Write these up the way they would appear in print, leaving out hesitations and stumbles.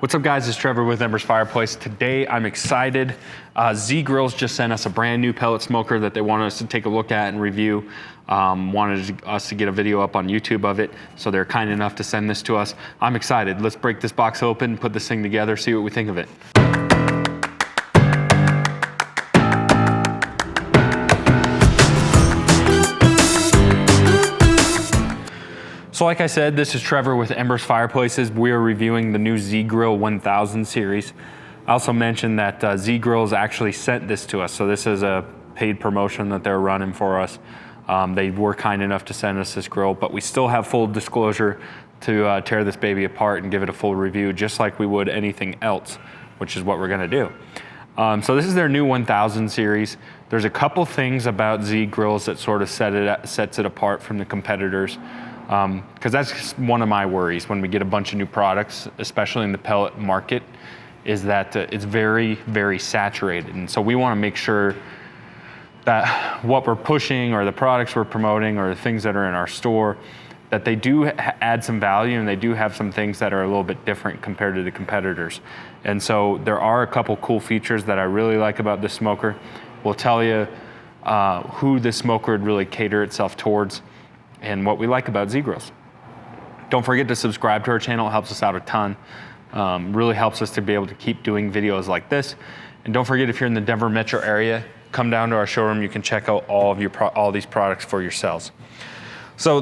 What's up guys, it's Trevor with Embers Fireplace. Today I'm excited. Z Grills just sent us a brand new pellet smoker that they wanted us to take a look at and review. Wanted us to get a video up on YouTube of it, so they're kind enough to send this to us. I'm excited. Let's break this box open, put this thing together, see what we think of it. So like I said, this is Trevor with Embers Fireplaces. We are reviewing the new Z Grill 1000 series. I also mentioned that Z Grills actually sent this to us. So this is a paid promotion that they're running for us. They were kind enough to send us this grill, but we still have full disclosure to tear this baby apart and give it a full review, just like we would anything else, which is what we're gonna do. So this is their new 1000 series. There's a couple things about Z Grills that sort of sets it apart from the competitors. Because that's one of my worries when we get a bunch of new products, especially in the pellet market, is that it's very, very saturated. And so we want to make sure that what we're pushing or the products we're promoting or the things that are in our store, that they do add some value and they do have some things that are a little bit different compared to the competitors. And so there are a couple cool features that I really like about this smoker. We'll tell you who this smoker would really cater itself towards and what we like about Z Grills. Don't forget to subscribe to our channel, it helps us out a ton. Really helps us to be able to keep doing videos like this. And don't forget, if you're in the Denver metro area, come down to our showroom, you can check out all these products for yourselves. So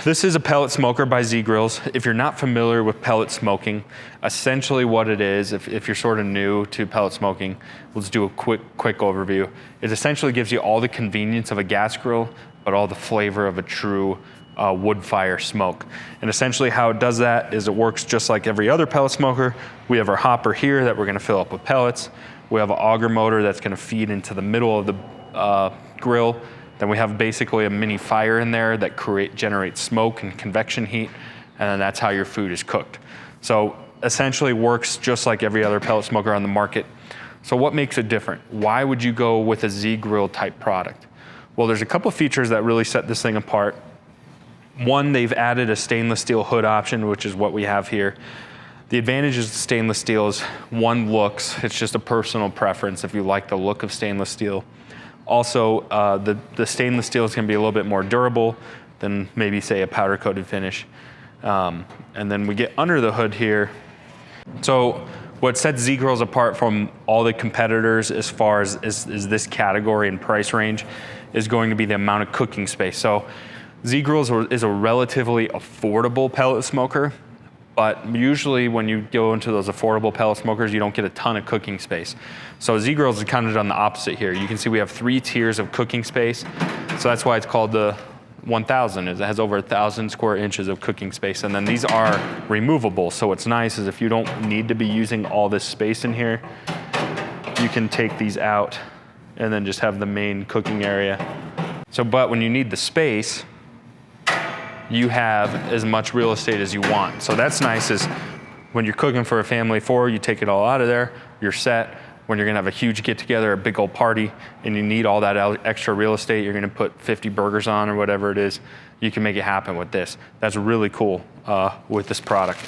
this is a pellet smoker by Z Grills. If you're not familiar with pellet smoking, essentially what it is, if you're sort of new to pellet smoking, let's do a quick overview. It essentially gives you all the convenience of a gas grill, but all the flavor of a true wood fire smoke. And essentially how it does that is it works just like every other pellet smoker. We have our hopper here that we're gonna fill up with pellets. We have an auger motor that's gonna feed into the middle of the grill. Then we have basically a mini fire in there that generates smoke and convection heat, and then that's how your food is cooked. So essentially works just like every other pellet smoker on the market. So what makes it different? Why would you go with a Z Grill type product? Well, there's a couple of features that really set this thing apart. One, they've added a stainless steel hood option, which is what we have here. The advantages of stainless steel is, one, looks. It's just a personal preference if you like the look of stainless steel. Also, the stainless steel is gonna be a little bit more durable than maybe say a powder coated finish. And then we get under the hood here. So what sets Z Grills apart from all the competitors as far as is this category and price range is going to be the amount of cooking space. So Z Grills is a relatively affordable pellet smoker, but usually when you go into those affordable pellet smokers, you don't get a ton of cooking space. So Z Grills is kind of done the opposite here. You can see we have 3 tiers of cooking space. So that's why it's called the 1000, is it has over 1,000 square inches of cooking space. And then these are removable. So what's nice is if you don't need to be using all this space in here, you can take these out and then just have the main cooking area. So, but when you need the space, you have as much real estate as you want. So that's nice, is when you're cooking for a family of 4, you take it all out of there, you're set. When you're gonna have a huge get together, a big old party, and you need all that extra real estate, you're gonna put 50 burgers on or whatever it is, you can make it happen with this. That's really cool with this product.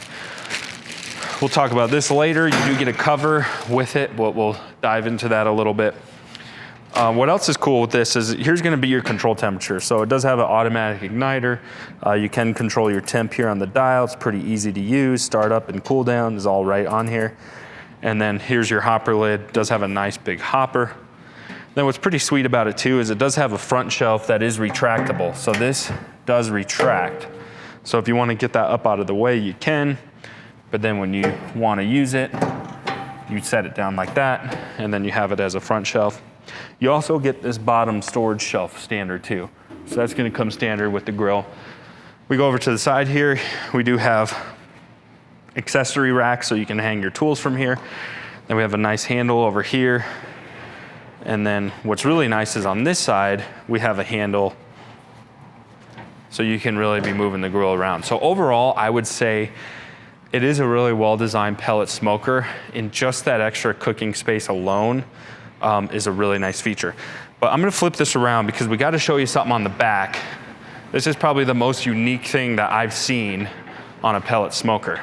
We'll talk about this later. You do get a cover with it, but we'll dive into that a little bit. What else is cool with this is here's gonna be your control temperature. So it does have an automatic igniter. You can control your temp here on the dial. It's pretty easy to use. Start up and cool down is all right on here. And then here's your hopper lid. It does have a nice big hopper. Then what's pretty sweet about it too is it does have a front shelf that is retractable. So this does retract. So if you wanna get that up out of the way, you can. But then when you wanna use it, you set it down like that, and then you have it as a front shelf. You also get this bottom storage shelf standard too. So that's gonna come standard with the grill. We go over to the side here. We do have accessory racks so you can hang your tools from here. Then we have a nice handle over here. And then what's really nice is on this side, we have a handle so you can really be moving the grill around. So overall, I would say it is a really well-designed pellet smoker, and just that extra cooking space alone is a really nice feature. But I'm gonna flip this around because we gotta show you something on the back. This is probably the most unique thing that I've seen on a pellet smoker.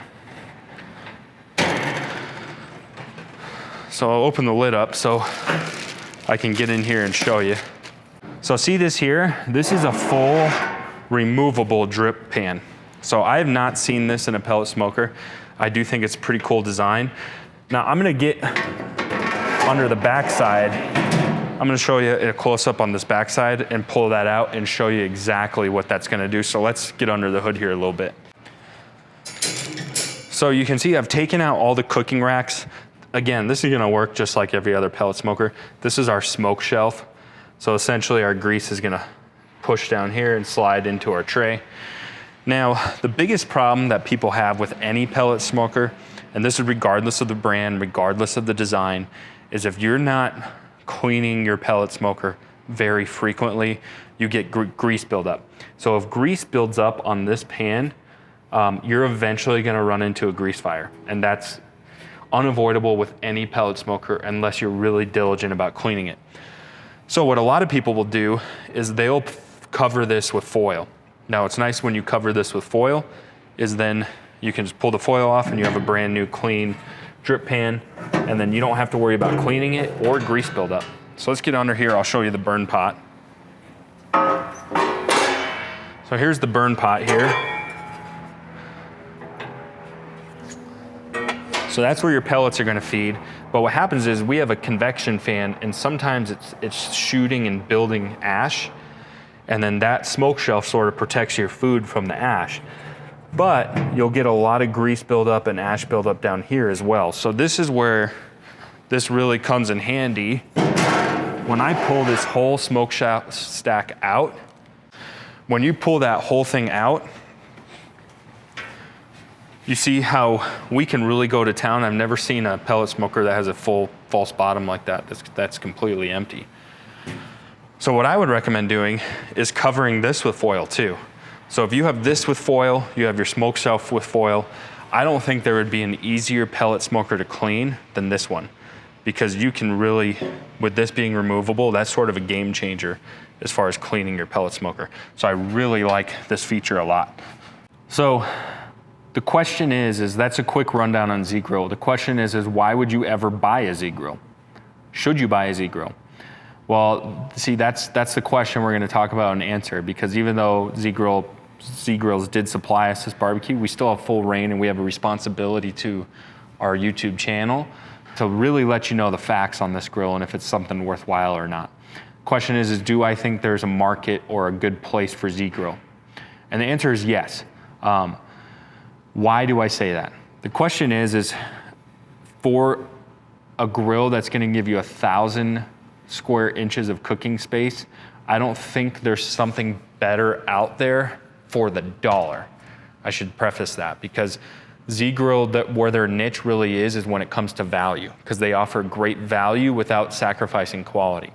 So I'll open the lid up so I can get in here and show you. So see this here? This is a full removable drip pan. So I have not seen this in a pellet smoker. I do think it's a pretty cool design. Now I'm gonna get under the backside. I'm gonna show you a close-up on this backside and pull that out and show you exactly what that's gonna do. So let's get under the hood here a little bit. So you can see I've taken out all the cooking racks. Again, this is gonna work just like every other pellet smoker. This is our smoke shelf. So essentially our grease is gonna push down here and slide into our tray. Now, the biggest problem that people have with any pellet smoker, and this is regardless of the brand, regardless of the design, is if you're not cleaning your pellet smoker very frequently, you get grease buildup. So if grease builds up on this pan, you're eventually gonna run into a grease fire. And that's unavoidable with any pellet smoker unless you're really diligent about cleaning it. So what a lot of people will do is they'll cover this with foil. Now it's nice when you cover this with foil is then you can just pull the foil off and you have a brand new clean drip pan, and then you don't have to worry about cleaning it or grease buildup. So let's get under here, I'll show you the burn pot. So here's the burn pot here. So that's where your pellets are gonna feed. But what happens is we have a convection fan and sometimes it's shooting and building ash, and then that smoke shelf sort of protects your food from the ash. But you'll get a lot of grease buildup and ash buildup down here as well. So this is where this really comes in handy. When I pull this whole smoke stack out, when you pull that whole thing out, you see how we can really go to town. I've never seen a pellet smoker that has a full false bottom like that. That's completely empty. So what I would recommend doing is covering this with foil too. So if you have this with foil, you have your smoke shelf with foil, I don't think there would be an easier pellet smoker to clean than this one, because you can really, with this being removable, that's sort of a game changer as far as cleaning your pellet smoker. So I really like this feature a lot. So the question is that's a quick rundown on Z-Grill. The question is why would you ever buy a Z-Grill? Should you buy a Z-Grill? Well, see, that's the question we're gonna talk about and answer, because even though Z-Grills did supply us this barbecue, we still have full reign and we have a responsibility to our YouTube channel to really let you know the facts on this grill and if it's something worthwhile or not. Question is do I think there's a market or a good place for Z-Grill? And the answer is yes. Why do I say that? The question is for a grill that's gonna give you 1,000 square inches of cooking space, I don't think there's something better out there for the dollar. I should preface that, because Z-Grill, where their niche really is when it comes to value, because they offer great value without sacrificing quality.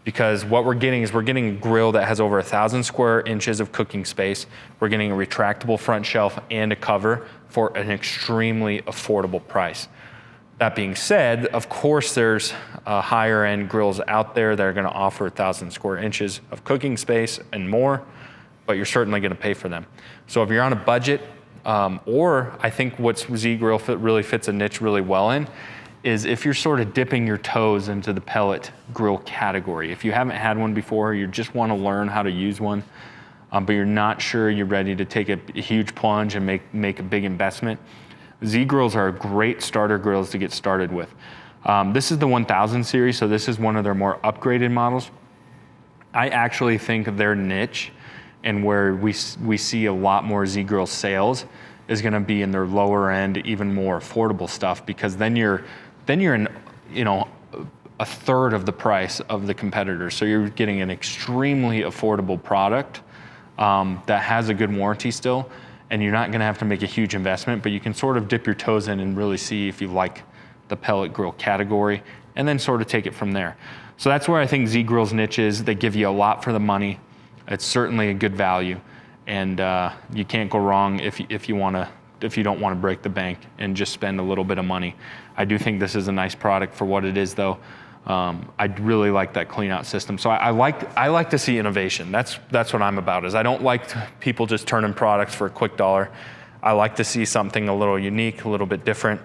Because what we're getting is we're getting a grill that has over 1,000 square inches of cooking space. We're getting a retractable front shelf and a cover for an extremely affordable price. That being said, of course, there's higher end grills out there that are gonna offer 1,000 square inches of cooking space and more, but you're certainly gonna pay for them. So if you're on a budget, or I think what Z-Grill really fits a niche really well in, is if you're sort of dipping your toes into the pellet grill category. If you haven't had one before, you just wanna learn how to use one, but you're not sure you're ready to take a huge plunge and make a big investment, Z-Grills are great starter grills to get started with. This is the 1000 series, so this is one of their more upgraded models. I actually think their niche and where we see a lot more Z-Grill sales is gonna be in their lower end, even more affordable stuff, because then you're in, a third of the price of the competitors. So you're getting an extremely affordable product that has a good warranty still, and you're not gonna have to make a huge investment, but you can sort of dip your toes in and really see if you like the pellet grill category, and then sort of take it from there. So that's where I think Z-Grill's niche is. They give you a lot for the money. It's certainly a good value, and you can't go wrong if you don't wanna break the bank and just spend a little bit of money. I do think this is a nice product for what it is though. I really like that clean out system. So I like to see innovation. That's what I'm about, is I don't like people just turning products for a quick dollar. I like to see something a little unique, a little bit different.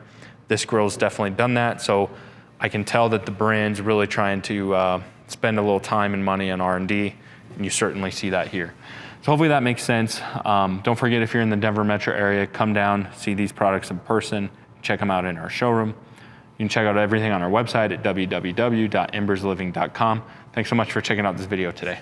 This grill's definitely done that. So I can tell that the brand's really trying to spend a little time and money on R&D, and you certainly see that here. So hopefully that makes sense. Don't forget, if you're in the Denver metro area, come down, see these products in person, check them out in our showroom. You can check out everything on our website at www.embersliving.com. Thanks so much for checking out this video today.